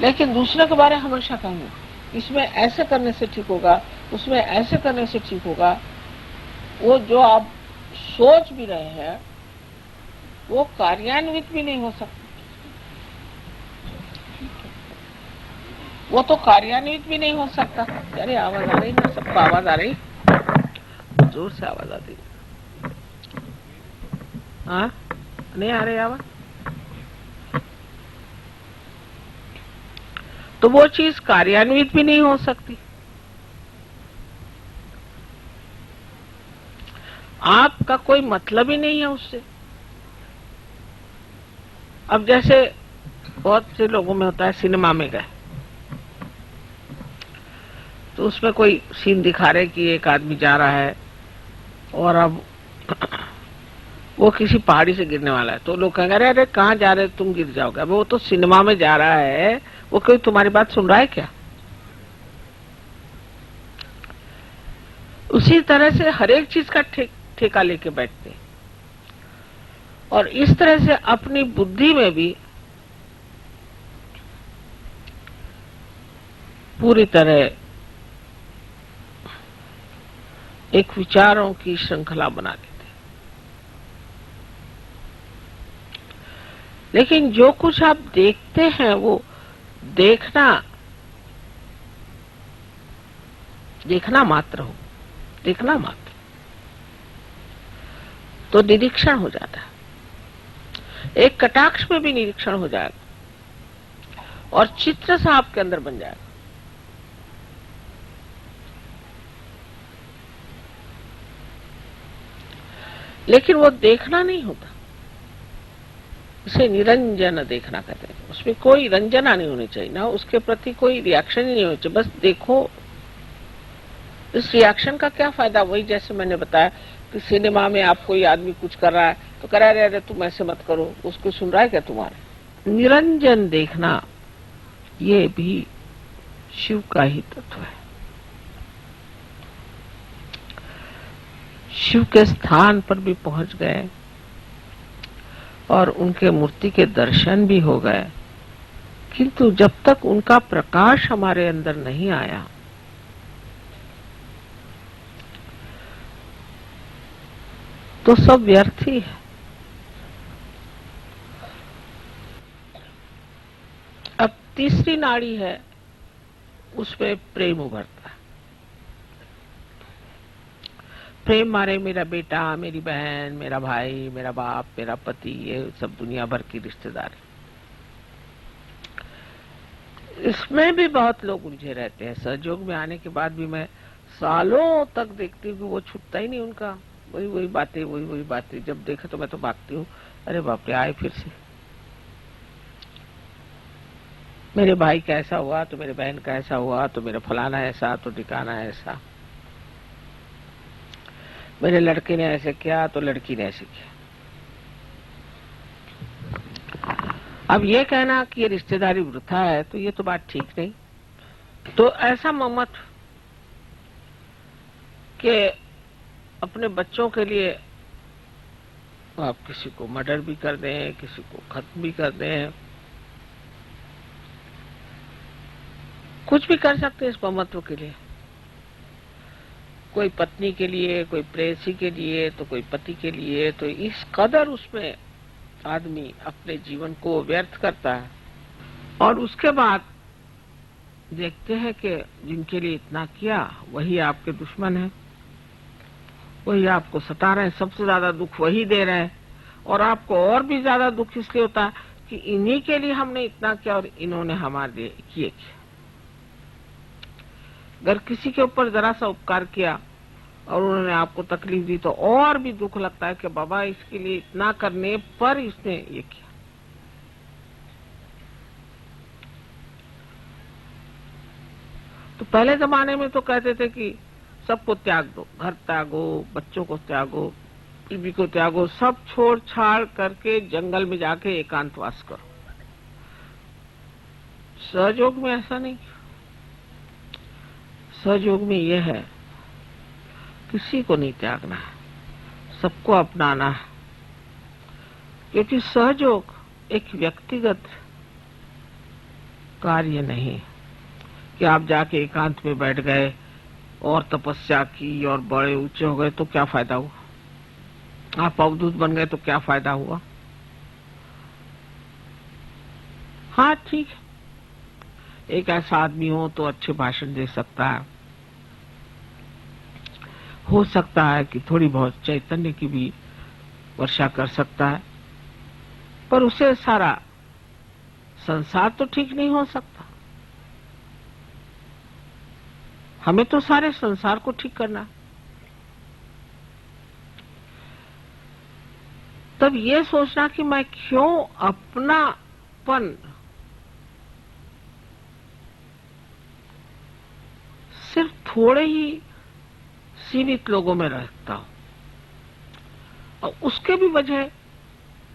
लेकिन दूसरे के बारे में हमेशा कहेंगे इसमें ऐसे करने से ठीक होगा, उसमें ऐसे करने से ठीक होगा। वो जो आप सोच भी रहे हैं वो कार्यान्वित भी नहीं हो सकता। वो तो कार्यान्वित भी नहीं हो सकता। अरे आवाज आ रही ना? सबको आवाज आ रही? जोर से आवाज आती। हाँ, नहीं आ रही आवाज? तो वो चीज कार्यान्वित भी नहीं हो सकती। आपका कोई मतलब ही नहीं है उससे। अब जैसे बहुत से लोगों में होता है, सिनेमा में गए तो उसमें कोई सीन दिखा रहे कि एक आदमी जा रहा है और अब वो किसी पहाड़ी से गिरने वाला है, तो लोग कहेंगे अरे अरे कहाँ जा रहे तुम, गिर जाओगे। वो तो सिनेमा में जा रहा है, वो कोई तुम्हारी बात सुन रहा है क्या? उसी तरह से हर एक चीज का ठेका लेके बैठते हैं। और इस तरह से अपनी बुद्धि में भी पूरी तरह एक विचारों की श्रृंखला बना देते। लेकिन जो कुछ आप देखते हैं वो देखना मात्र हो, देखना मात्र, तो निरीक्षण हो जाता है। एक कटाक्ष में भी निरीक्षण हो जाएगा और चित्र सा आपके अंदर बन जाएगा। लेकिन वो देखना नहीं होता, इसे निरंजन देखना कहते हैं। उसमें कोई रंजना नहीं होनी चाहिए, ना उसके प्रति कोई रिएक्शन ही नहीं होनी चाहिए, बस देखो। इस रिएक्शन का क्या फायदा? वही जैसे मैंने बताया कि सिनेमा में आप कोई आदमी कुछ कर रहा है तो कह रहा है अरे तुम ऐसे मत करो, उसको सुन रहा है क्या तुम्हारे? निरंजन देखना ये भी शिव का ही तत्व है। शिव के स्थान पर भी पहुंच गए और उनके मूर्ति के दर्शन भी हो गए, किंतु जब तक उनका प्रकाश हमारे अंदर नहीं आया तो सब व्यर्थ ही है। अब तीसरी नाड़ी है, उसमें प्रेम उभरता है। प्रेम मारे मेरा बेटा, मेरी बहन, मेरा भाई, मेरा बाप, मेरा पति, ये सब दुनिया भर की रिश्तेदारी। इसमें भी बहुत लोग उलझे रहते हैं। सहयोग में आने के बाद भी मैं सालों तक देखती हूँ कि वो छूटता ही नहीं उनका। वही वही बातें, वही वही बातें। जब देखा तो मैं तो भागती हूँ, अरे बाप रे आए फिर से। मेरे भाई का ऐसा हुआ तो मेरे बहन का ऐसा हुआ तो मेरा फलाना ऐसा तो ठिकाना ऐसा, मेरे लड़के ने ऐसे किया तो लड़की ने ऐसे किया। अब ये कहना कि ये रिश्तेदारी वृथा है तो ये तो बात ठीक नहीं। तो ऐसा मत कि अपने बच्चों के लिए आप किसी को मर्डर भी कर दें, किसी को खत्म भी कर दें, कुछ भी कर सकते हैं इस ममत्व के लिए। कोई पत्नी के लिए, कोई प्रेयसी के लिए, तो कोई पति के लिए। तो इस कदर उसमें आदमी अपने जीवन को व्यर्थ करता है और उसके बाद देखते हैं कि जिनके लिए इतना किया वही आपके दुश्मन है, वही आपको सता रहे हैं, सबसे ज्यादा दुख वही दे रहे हैं। और आपको और भी ज्यादा दुख इसलिए होता है कि इन्हीं के लिए हमने इतना किया और इन्होंने हमारे लिए किए। अगर किसी के ऊपर जरा सा उपकार किया और उन्होंने आपको तकलीफ दी तो और भी दुख लगता है कि बाबा इसके लिए इतना करने पर इसने ये किया। तो पहले जमाने में तो कहते थे कि सबको त्याग दो, घर त्यागो, बच्चों को त्यागो, बीवी को त्यागो, सब छोड़ छाड़ करके जंगल में जाके एकांतवास करो। सहयोग में ऐसा नहीं। सहयोग में यह है किसी को नहीं त्यागना है, सबको अपनाना है। क्योंकि सहयोग एक व्यक्तिगत कार्य नहीं कि आप जाके एकांत में बैठ गए और तपस्या की और बड़े ऊंचे हो गए तो क्या फायदा हुआ, आप अवधूत बन गए तो क्या फायदा हुआ। हाँ ठीक है, एक ऐसा आदमी हो तो अच्छे भाषण दे सकता है, हो सकता है कि थोड़ी बहुत चैतन्य की भी वर्षा कर सकता है, पर उसे सारा संसार तो ठीक नहीं हो सकता। हमें तो सारे संसार को ठीक करना। तब ये सोचना कि मैं क्यों अपनापन सिर्फ थोड़े ही सीमित लोगों में रखता हूं। और उसके भी वजह,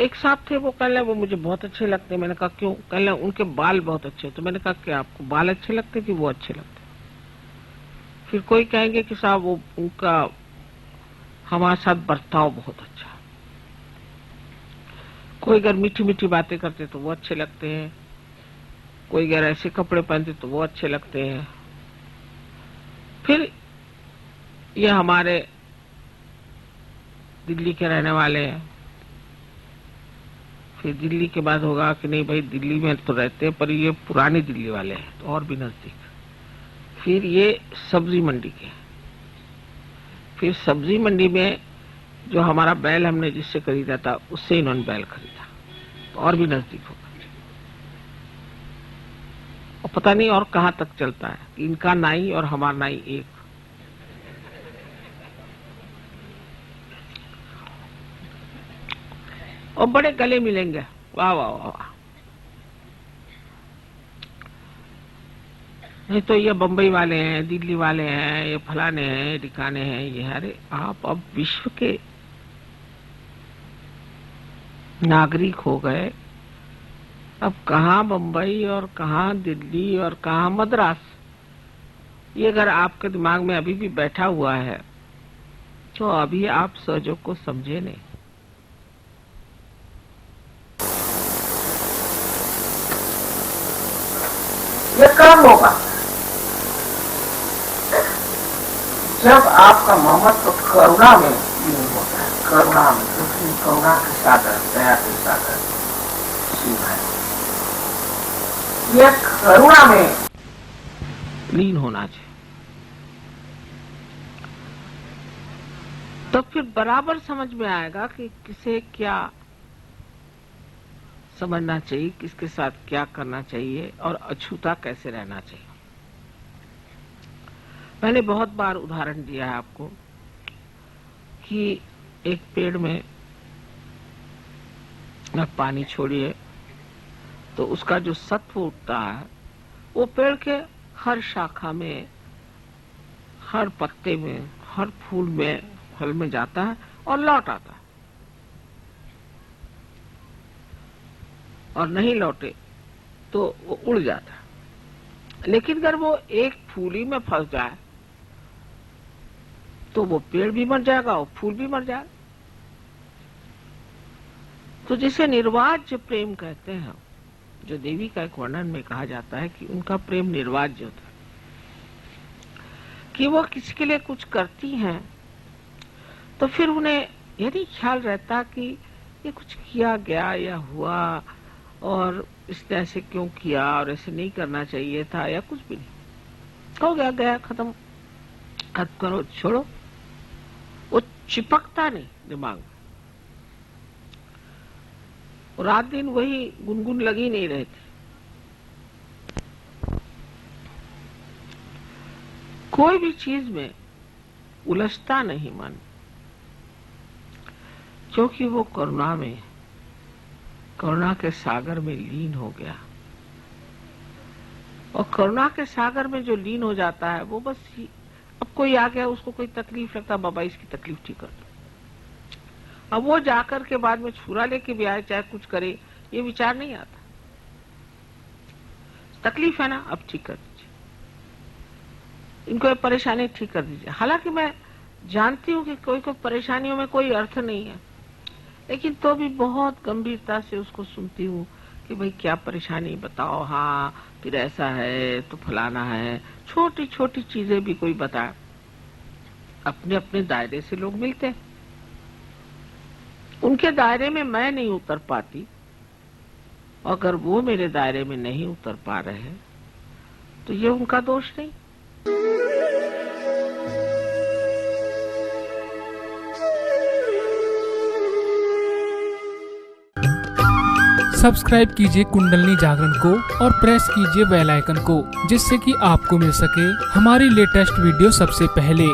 एक साहब थे, वो कह रहे वो मुझे बहुत अच्छे लगते। मैंने कहा क्यों? कह रहे उनके बाल बहुत अच्छे। तो मैंने कहा कि आपको बाल अच्छे लगते कि वो अच्छे लगते? फिर कोई कहेंगे कि साहब वो उनका हमारे साथ बर्ताव बहुत अच्छा है। कोई अगर मीठी मीठी बातें करते तो वो अच्छे लगते हैं, कोई अगर ऐसे कपड़े पहनते तो वो अच्छे लगते हैं। फिर ये हमारे दिल्ली के रहने वाले हैं, फिर दिल्ली के बाद होगा कि नहीं भाई दिल्ली में तो रहते हैं पर ये पुरानी दिल्ली वाले हैं तो और भी नजदीक। फिर ये सब्जी मंडी के, फिर सब्जी मंडी में जो हमारा बैल हमने जिससे खरीदा था उससे इन्होंने बैल खरीदा तो और भी नजदीक होगा। और पता नहीं और कहां तक चलता है कि इनका नाई और हमारा नाई एक। और बड़े गले मिलेंगे, वाह वाह वाह वाह। नहीं तो ये बंबई वाले हैं, दिल्ली वाले हैं, ये फलाने हैं, ठिकाने हैं, ये। अरे आप अब विश्व के नागरिक हो गए, अब कहाँ बंबई और कहाँ दिल्ली और कहाँ मद्रास, ये अगर आपके दिमाग में अभी भी बैठा हुआ है तो अभी आप सहयोग को समझे नहीं। ये कब होगा? जब आपका ममत्व तो करुणा में लीन होता है, करुणा में, दूसरी करुणा के सागर, दया के सागर शिव है। यह करुणा में लीन होना चाहिए, तब फिर बराबर समझ में आएगा कि किसे क्या समझना चाहिए, किसके साथ क्या करना चाहिए और अछूता कैसे रहना चाहिए। मैंने बहुत बार उदाहरण दिया है आपको कि एक पेड़ में आप पानी छोड़िए तो उसका जो सत्व उठता है वो पेड़ के हर शाखा में, हर पत्ते में, हर फूल में, फल में जाता है और लौट आता है। और नहीं लौटे तो वो उड़ जाता है। लेकिन अगर वो एक फूल ही में फंस जाए तो वो पेड़ भी मर जाएगा और फूल भी मर जाएगा। तो जिसे निर्वाज्य प्रेम कहते हैं, जो देवी का एक वर्णन में कहा जाता है कि उनका प्रेम निर्वाज्य होता है, कि वो किसी के लिए कुछ करती हैं तो फिर उन्हें यदि ख्याल रहता कि ये कुछ किया गया या हुआ और इसने ऐसे क्यों किया और ऐसे नहीं करना चाहिए था या कुछ भी नहीं, हो गया गया, खत्म करो, छोड़ो, वो चिपकता नहीं दिमाग में। रात दिन वही गुनगुन लगी नहीं रहती। कोई भी चीज में उलझता नहीं मन, क्योंकि वो करुणा में, करुणा के सागर में लीन हो गया। और करुणा के सागर में जो लीन हो जाता है वो बस ही, अब कोई आ गया उसको कोई तकलीफ लगता, बाबा इसकी तकलीफ ठीक कर दो। अब वो जाकर के बाद में छुरा लेके भी आए चाहे कुछ करे, ये विचार नहीं आता। तकलीफ है ना, अब ठीक कर दीजिए, इनको ये परेशानी ठीक कर दीजिए। हालांकि मैं जानती हूँ कि कोई कोई परेशानियों में कोई अर्थ नहीं है, लेकिन तो भी बहुत गंभीरता से उसको सुनती हूँ कि भाई क्या परेशानी बताओ, हाँ फिर ऐसा है तो फलाना है, छोटी छोटी चीजें भी कोई बताए। अपने अपने दायरे से लोग मिलते हैं, उनके दायरे में मैं नहीं उतर पाती, अगर वो मेरे दायरे में नहीं उतर पा रहे हैं तो ये उनका दोष नहीं। सब्सक्राइब कीजिए कुंडलनी जागरण को और प्रेस कीजिए बेल आइकन को, जिससे कि आपको मिल सके हमारी लेटेस्ट वीडियो सबसे पहले।